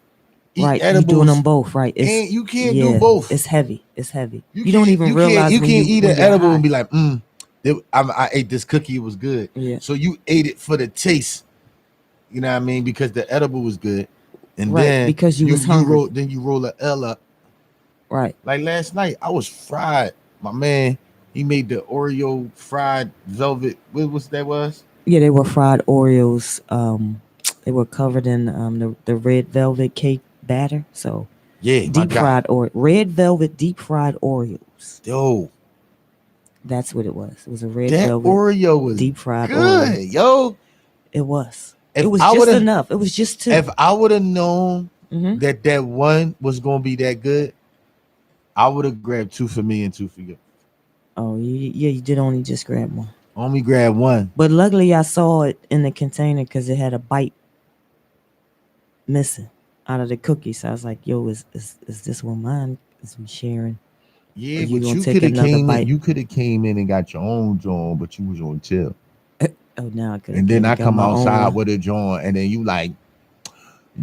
eat right. edibles. You're doing them both, right? You can't do both. It's heavy. It's heavy. You don't even realize you can't eat an edible high. and be like, I ate this cookie, it was good. Yeah. So you ate it for the taste, you know what I mean? Because the edible was good, and right, then because you was hungry. Then you roll a L up. Right. Like last night, I was fried. My man, he made the Oreo fried velvet. What that was? Yeah, they were fried Oreos. They were covered in the red velvet cake batter. So yeah, deep fried red velvet deep fried Oreos. Yo, that's what it was. It was a red that velvet Oreo was deep fried good, Oreo. yo. It was. It was just enough. It was just two. If I would have known that one was gonna be that good, I would have grabbed two for me and two for you. Oh, you did only just grab one. Only grab one. But luckily, I saw it in the container because it had a bite missing out of the cookie. So I was like, "Yo, is this one mine? Is we sharing?" Yeah, but you could have came in. You could have came in and got your own joint, but you was on chill. Oh, now I could. And then I come outside with a joint, and then you like,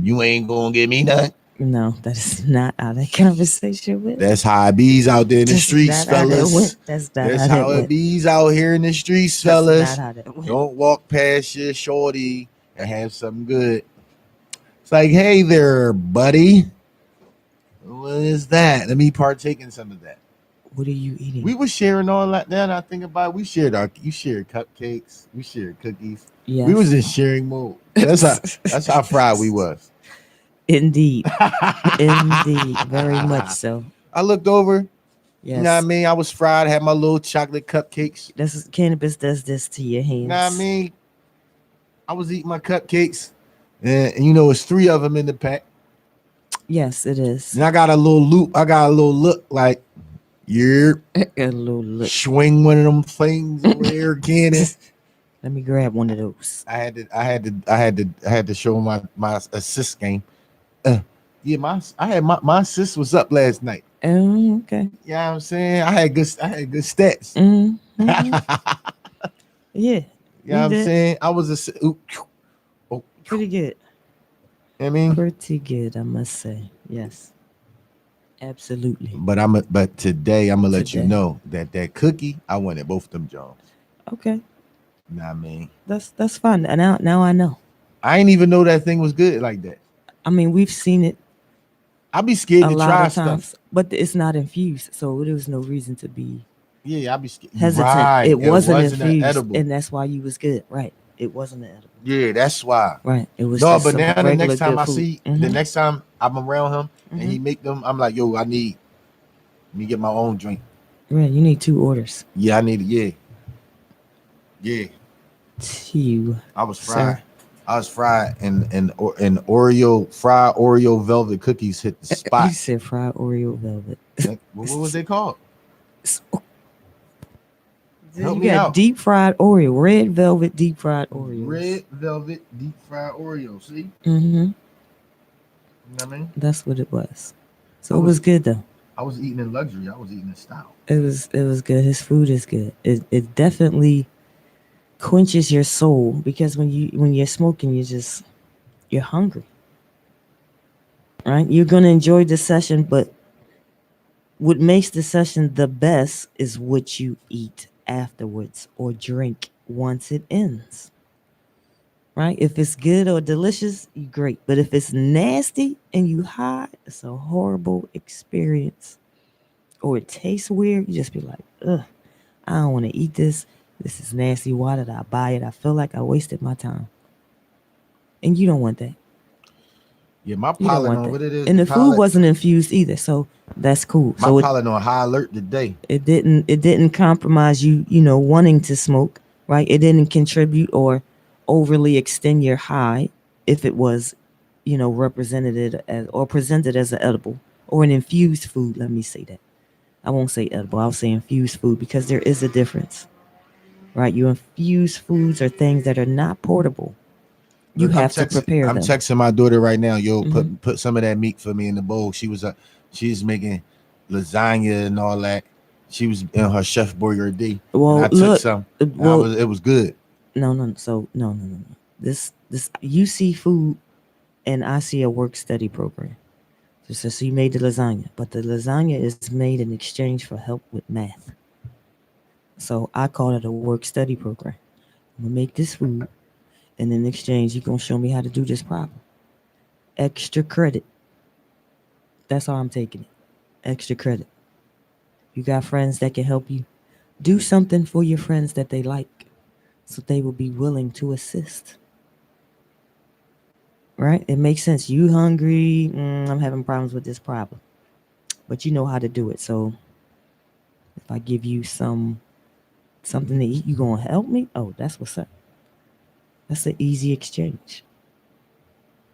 you ain't gonna give me nothing. No, that is not how that conversation went. That's how it bees out there in the streets, fellas. That's how it bees out here in the streets, fellas. That's not how that went. Don't walk past your shorty and have something good. It's like, hey there, buddy. What is that? Let me partake in some of that. What are you eating? We were sharing all that. Then I think about it. You shared cupcakes. We shared cookies. Yes. We was in sharing mode. That's how fried we was. Indeed. Indeed. Very much so. I looked over. Yes. You know what I mean? I was fried, had my little chocolate cupcakes. Cannabis does this to your hands. You know what I mean? I was eating my cupcakes. And it's 3 of them in the pack. Yes, it is. And I got a little loop. I got a little look like, yeah. A little look. Swing one of them things where cannon. Let me grab one of those. I had to show my assist game. My assist was up last night. Oh, okay. You know what I'm saying? I had good stats. Yeah. You know what I'm saying? I was pretty good. I mean, pretty good, I must say. Yes. Absolutely. But today I'm gonna let you know that cookie, I wanted both of them Jones. Okay. You know what I mean? That's fun. And now I know. I didn't even know that thing was good like that. I mean, we've seen it. I'll be scared to try stuff, but it's not infused, so there was no reason to be. Yeah, I'll be scared. Hesitant. Right. It wasn't infused, and that's why you was good, right? It wasn't an edible. Yeah, that's why. Right. It was. No, but now the next time the next time I'm around him and he make them, I'm like, yo, let me get my own drink. Right, you need 2 orders. Yeah, I need it. Yeah. 2. I was fried. Sir. I was fried and Oreo fried Oreo velvet cookies hit the spot. You said fried Oreo velvet. What was they called? You got deep fried Oreo, red velvet deep fried Oreos. Red velvet deep fried Oreo. See? Mm-hmm. You know what I mean? That's what it was. So it was good though. I was eating in luxury. I was eating in style. It was good. His food is good. It definitely quenches your soul because when you're smoking, you're hungry, right? You're gonna enjoy the session, but what makes the session the best is what you eat afterwards or drink once it ends. Right? If it's good or delicious, great. But if it's nasty and you high, it's a horrible experience. Or it tastes weird, you just be like, ugh, I don't want to eat this. This is nasty. Why did I buy it? I feel like I wasted my time. And you don't want that. Yeah, my You don't palate want on that. what it is. And the food palate, wasn't infused either, so that's cool. my So palate on high alert today. it didn't compromise you, wanting to smoke, right? It didn't contribute or overly extend your high if it was, represented as or presented as an edible or an infused food. Let me say that. I won't say edible. I'll say infused food because there is a difference, right? You infuse foods are things that are not portable. You Look, have to prepare I'm them. texting my daughter right now. Yo, Mhm. put some of that meat for me in the bowl. She's making lasagna and all that. She was in her Chef Boyardee, and Well, I took look, some. And well, it was good. no. So no. This you see food, and I see a work study program. So you made the lasagna, but the lasagna is made in exchange for help with math. So I call it a work study program. I'm gonna make this food, and in exchange, you're gonna show me how to do this problem. Extra credit. That's how I'm taking it. Extra credit. You got friends that can help you. Do something for your friends that they like, so they will be willing to assist. Right? It makes sense. You hungry? I'm having problems with this problem, but you know how to do it. So if I give you something to eat, you gonna help me? Oh, that's what's up. That's an easy exchange.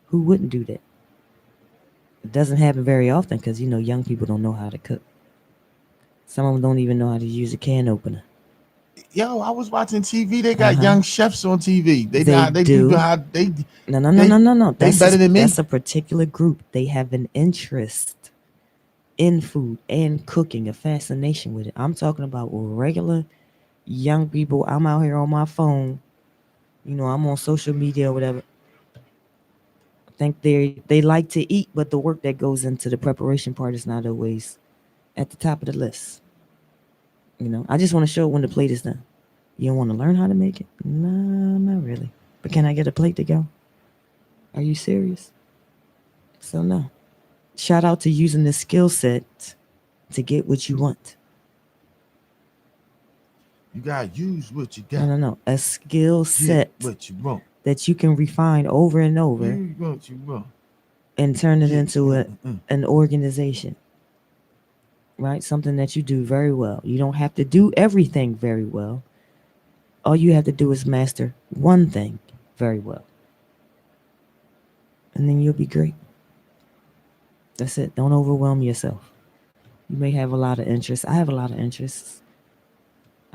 Who wouldn't do that? It doesn't happen very often because young people don't know how to cook. Some of them don't even know how to use a can opener. Yo, I was watching TV. They got Uh-huh. young chefs on TV. They They not, they do do. how they No. they better than me. That's a particular group. They have an interest in food and cooking, a fascination with it. I'm talking about regular young people. I'm out here on my phone. I'm on social media or whatever. I think they like to eat, but the work that goes into the preparation part is not always at the top of the list. I just want to show it when the plate is done. You don't want to learn how to make it? No, not really. But can I get a plate to go? Are you serious? So no. Shout out to using the skill set to get what you want. You gotta use what you got. No. A skill Get set what you want. that you can refine over and over Use what you want. and turn it Get into an organization, right? Something that you do very well. You don't have to do everything very well. All you have to do is master one thing very well. And then you'll be great. That's it. Don't overwhelm yourself. You may have a lot of interests. I have a lot of interests.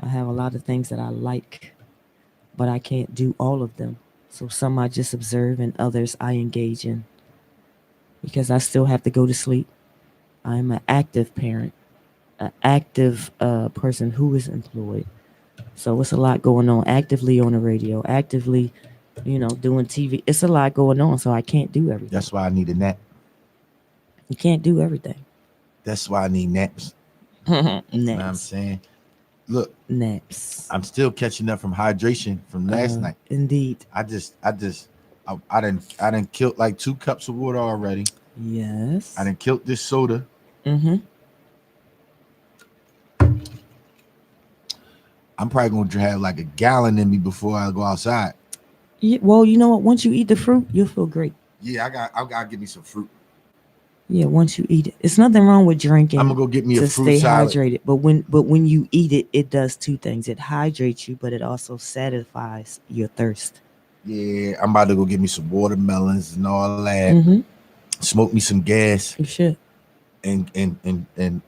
I have a lot of things that I like, but I can't do all of them. So some I just observe and others I engage in because I still have to go to sleep. I'm an active parent, an active person who is employed. So it's a lot going on actively on the radio, actively, doing TV. It's a lot going on, so I can't do everything. That's why I need a nap. You can't do everything. That's why I need naps. You know what I'm Naps. saying? Look, Naps. I'm still catching up from hydration from last night. Indeed. I didn't killed like 2 cups of water already. Yes. I didn't killed this soda. Mm-hmm. I'm probably gonna have like a gallon in me before I go outside. Yeah, well, you know what? Once you eat the fruit, you'll feel great. Yeah, I gotta give me some fruit. Yeah, once you eat it, it's nothing wrong with drinking. I'm gonna go get me to a fruit stay salad. hydrated. But when you eat it, it does 2 things. It hydrates you, but it also satisfies your thirst. Yeah, I'm about to go get me some watermelons and all that. Mm-hmm. Smoke me some gas You should. and I'm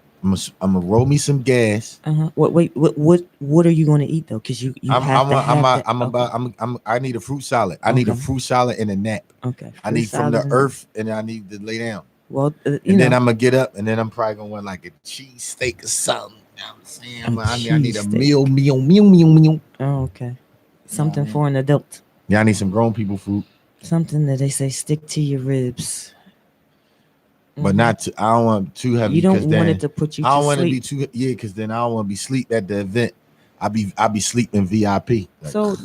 gonna roll me some gas. What are you going to eat though? Because you have to have that. I need a fruit salad. I need a fruit salad and a nap. Okay. I need from the earth and I need to lay down. Well, you And then know, I'm gonna get up, and then I'm probably gonna want like a cheesesteak or something. You know what I'm saying? A I need a cheesesteak. meal. Oh, okay. You know what I Something mean? for an adult. Yeah, I need some grown people food, Something that they say stick to your ribs. but Mhm. not too, I don't want too heavy You because don't want it then to put you I to don't want to be sleep. too because then I don't want to be sleep at the event. I be sleeping VIP. Like, So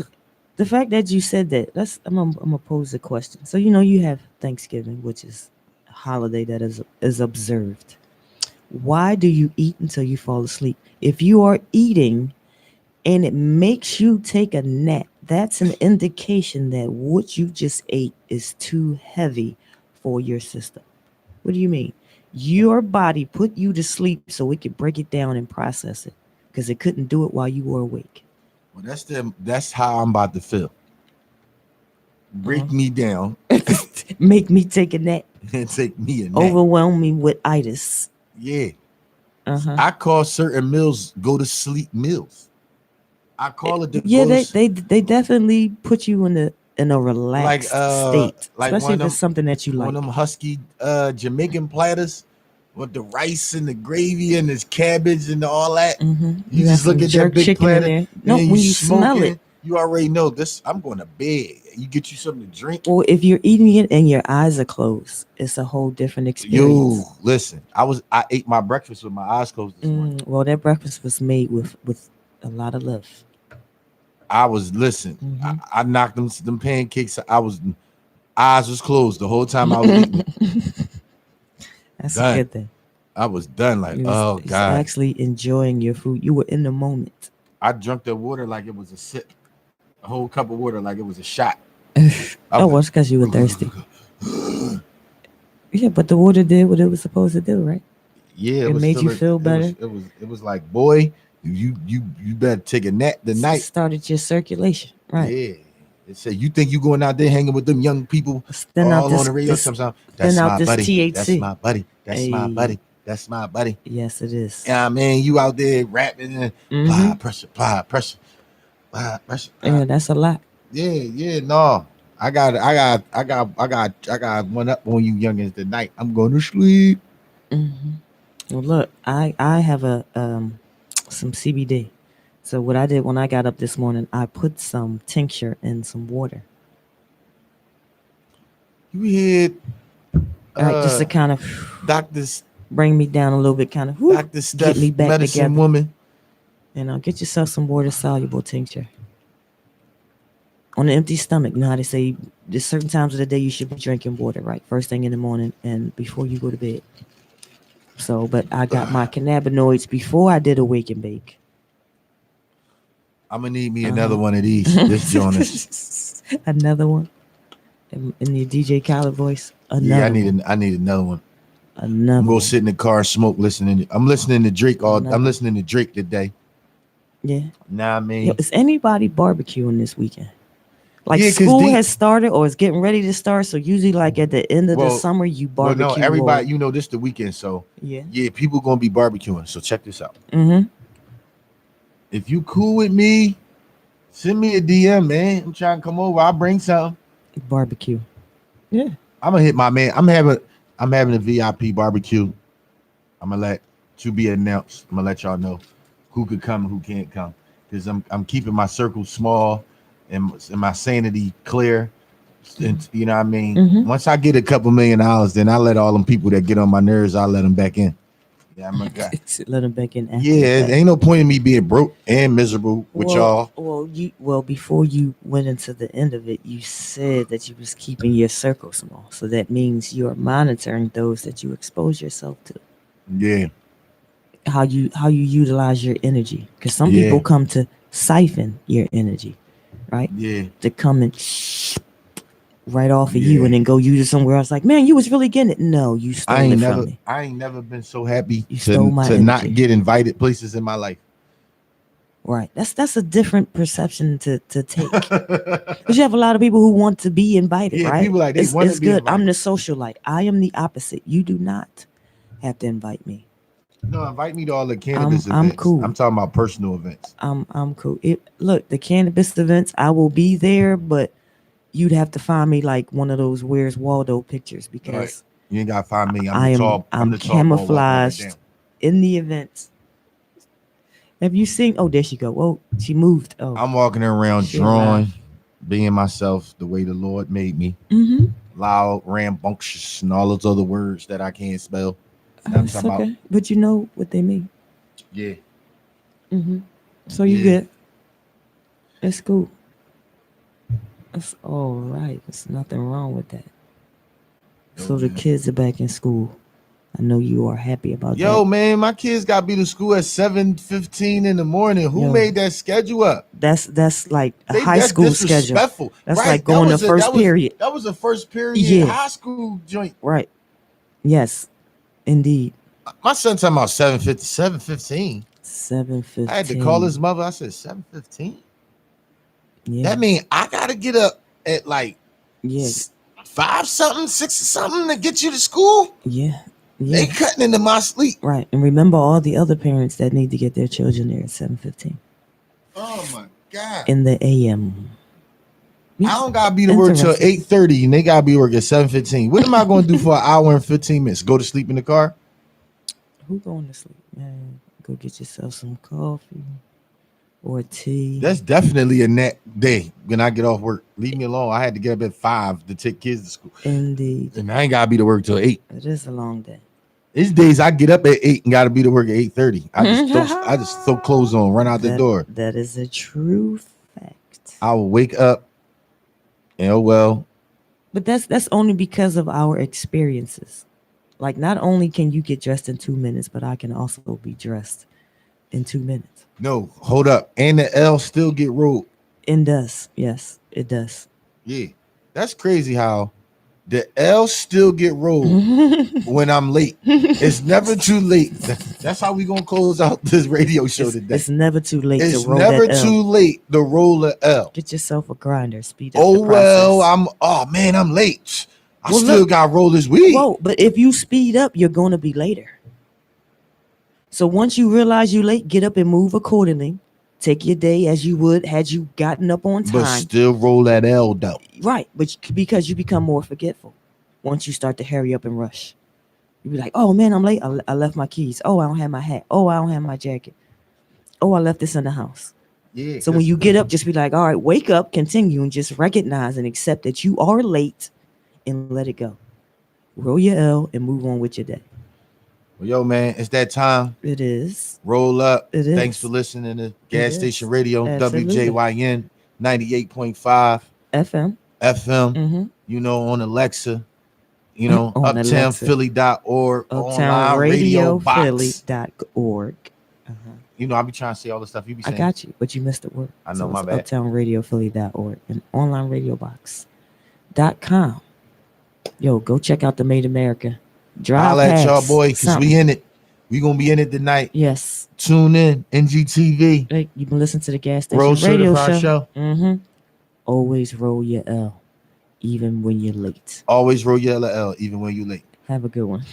the fact that you said that, I'm gonna pose a question. So you know you have Thanksgiving, which is a holiday that is observed. Why do you eat until you fall asleep? If you are eating and it makes you take a nap, that's an indication that what you just ate is too heavy for your system. What do you mean? Your body put you to sleep so it could break it down and process it because it couldn't do it while you were awake. well, that's how I'm about to feel. Break me down Make me take a nap. and take me a nap. Overwhelm me with itis. Yeah, Uh-huh. I call certain meals go to sleep meals. I call it the Yeah, go to they definitely put you in a relaxed state, like especially one if of it's them something that you one of like. them husky Jamaican platters with the rice and the gravy and this cabbage and all that. You You got just look some at that jerk big chicken in platter there. and No, then you when you smell it, smoking. You already know this. I'm going to bed. You get you something to drink. or if you're eating it and your eyes are closed, it's a whole different Yo, experience. listen. I ate my breakfast with my eyes closed this morning. Well, that breakfast was made with a lot of love. I was listen. Hmm I knocked them pancakes. Eyes was closed the whole time I was eating it. That's a Done. good thing. I was done. Like, oh It's God. actually enjoying your food. You were in the moment. I drank the water like it was a sip. A whole cup of water like it was a shot. Oh, well, it's because you were thirsty. Yeah, but the water did what it was supposed to do, right? Yeah, It was made you still feel better. it was like, boy, you better take a nap tonight. Started your circulation, right? Yeah. It said, you think you going out there hanging with them young people Thin out all on this the radio this sometimes? thin That's out my this buddy. THC. That's my buddy. That's my Hey, buddy. That's my buddy. yes, it is. Yeah, man, you out there rapping and apply pressure, apply pressure, apply pressure. Yeah, that's a lot. Yeah, no. I got one up on you youngins tonight. I'm going to sleep. Well, look, I have a some CBD. So what I did when I got up this morning, I put some tincture in some water. You hear All right, just to kind of Dr. bring me down a little bit, kind of Dr. Steph, get me back medicine together. woman. And get yourself some water soluble tincture. On an empty stomach, you know how they say there's certain times of the day you should be drinking water, right? First thing in the morning and before you go to bed. So, but I got my cannabinoids before I did a wake and bake. I'm gonna need me another one of these. This Jonas. Another one. In your DJ Khaled voice. Yeah, I need another one. Another. I'm gonna sit in the car, smoke, listening. I'm listening to Drake I'm listening to Drake today. Yeah. Nah, I mean, yo, is anybody barbecuing this weekend? Like yeah, school has started or is getting ready to start. So usually, like at the end of the summer, you barbecue. Well, no, everybody, you know, this the weekend, so yeah, people gonna be barbecuing. So check this out. Mm-hmm. If you cool with me, send me a DM, man. I'm trying to come over. I'll bring something. Barbecue. Yeah. I'm gonna hit my man. I'm having a VIP barbecue. I'm gonna let to be announced. I'm gonna let y'all know who could come and who can't come. Because I'm keeping my circle small and my sanity clear. And you know what I mean? Mm-hmm. Once I get a couple $1 million, then I let all them people that get on my nerves, I let them back in. Yeah, I'm a guy. Let them back in. Yeah, it ain't no point in me being broke and miserable with y'all. Well, before you went into the end of it, you said that you was keeping your circle small. So that means you are monitoring those that you expose yourself to. Yeah. How you utilize your energy. Because some people come to siphon your energy, right? Yeah. To come and right off of you and then go use it somewhere else. Like, man, you was really getting it. No, you stole it from me. I ain't never been so happy to not get invited places in my life. Right. That's a different perception to take. Because you have a lot of people who want to be invited, right? People like they want to be good. invited. I'm the socialite. I am the opposite. You do not have to invite me. No, invite me to all the cannabis events. I'm cool. I'm talking about personal events. I'm cool. Look, the cannabis events, I will be there, but you'd have to find me like one of those Where's Waldo pictures because You ain't gotta find me. I'm I'm the tall boy walking up and camouflaged down. in the event. Have you seen? Oh, there she go. Oh, she moved. Oh, I'm walking around She drawing, being myself the way the Lord made me. mm-hmm. Loud, rambunctious, and all those other words that I can't spell. I'm It's talking about- okay, but you know what they mean. Yeah. Mm-hmm. So you Yeah. good? It's cool. It's all right. There's nothing wrong with that. So the man. kids are back in school. I know you are happy about Yo, that. man, my kids got to be to school at 7:15 in the morning. Who Yo. made that schedule up? That's like a high That's school schedule. disrespectful. That's Right, like that going to was first period. That was a first period Yeah. high school joint. Right. Yes, indeed. My son talking about 7:15. 7:15. I had to call his mother. I said 7:15. Yeah. That means I gotta get up at like Yeah. 5 something, 6 something to get you to school. Yeah. They Yeah. cutting into my sleep. Right. And remember all the other parents that need to get their children there at 7:15 Oh my god. in the AM. I don't gotta be to work till Interesting. 8:30, and they gotta be to work at 7:15. What am I gonna do for an hour and 15 minutes? Go to sleep in the car? Who going to sleep, man? Go get yourself some coffee or tea. That's definitely a net day when I get off work. Leave me alone. I had to get up at 5 to take kids to school, Indeed. and I ain't gotta be to work till 8. It is a long day. These days I get up at 8 and gotta be to work at 8:30. I just throw clothes on, run out the door. That is a true fact. I will wake up and oh well. But that's only because of our experiences. Like, not only can you get dressed in 2 minutes, but I can also be dressed in 2 minutes. No, hold up. And the L still get rolled. It does. Yes, it does. Yeah. That's crazy how the L still get rolled when I'm late. It's never too late. That's how we gonna close out this radio show today. It's never too late It's to roll never that L. too late to roll a L. Get yourself a grinder. Speed up Oh the well, process. I'm late. I Well, still look. got rollers weed. Whoa, but if you speed up, you're going to be later. So once you realize you're late, get up and move accordingly. Take your day as you would had you gotten up on But time. still roll that L though. Right, but because you become more forgetful once you start to hurry up and rush. You be like, oh man, I'm late. I left my keys. Oh, I don't have my hat. Oh, I don't have my jacket. Oh, I left this in the house. Yeah. So when you get up, just be like, all right, wake up, continue, and just recognize and accept that you are late and let it go. Roll your L and move on with your day. Well, yo, man, it's that time. It is. Roll up. It is. Thanks for listening to Gas is. Station Radio, Absolutely. WJYN 98.5 FM. FM. Mm-hmm. You know, on Alexa. You know, On Alexa. uptownphilly.org. Online radio box. UptownRadioPhilly.org. You know, I be trying to say all the stuff you be I saying. got you, but you missed the word. I know, my it's bad. UptownRadioPhilly.org and OnlineRadioBox.com. Yo, go check out the Made America. Drive Holla at past y'all, boy, because something. we in it. We gonna be in it tonight. Yes. Tune in, NGTV. Hey, you can listen to the Gas Station Road Radio Certified Show. Show. Mm-hmm. Always roll your L, even when you're late. Always roll your L, even when you late. Have a good one.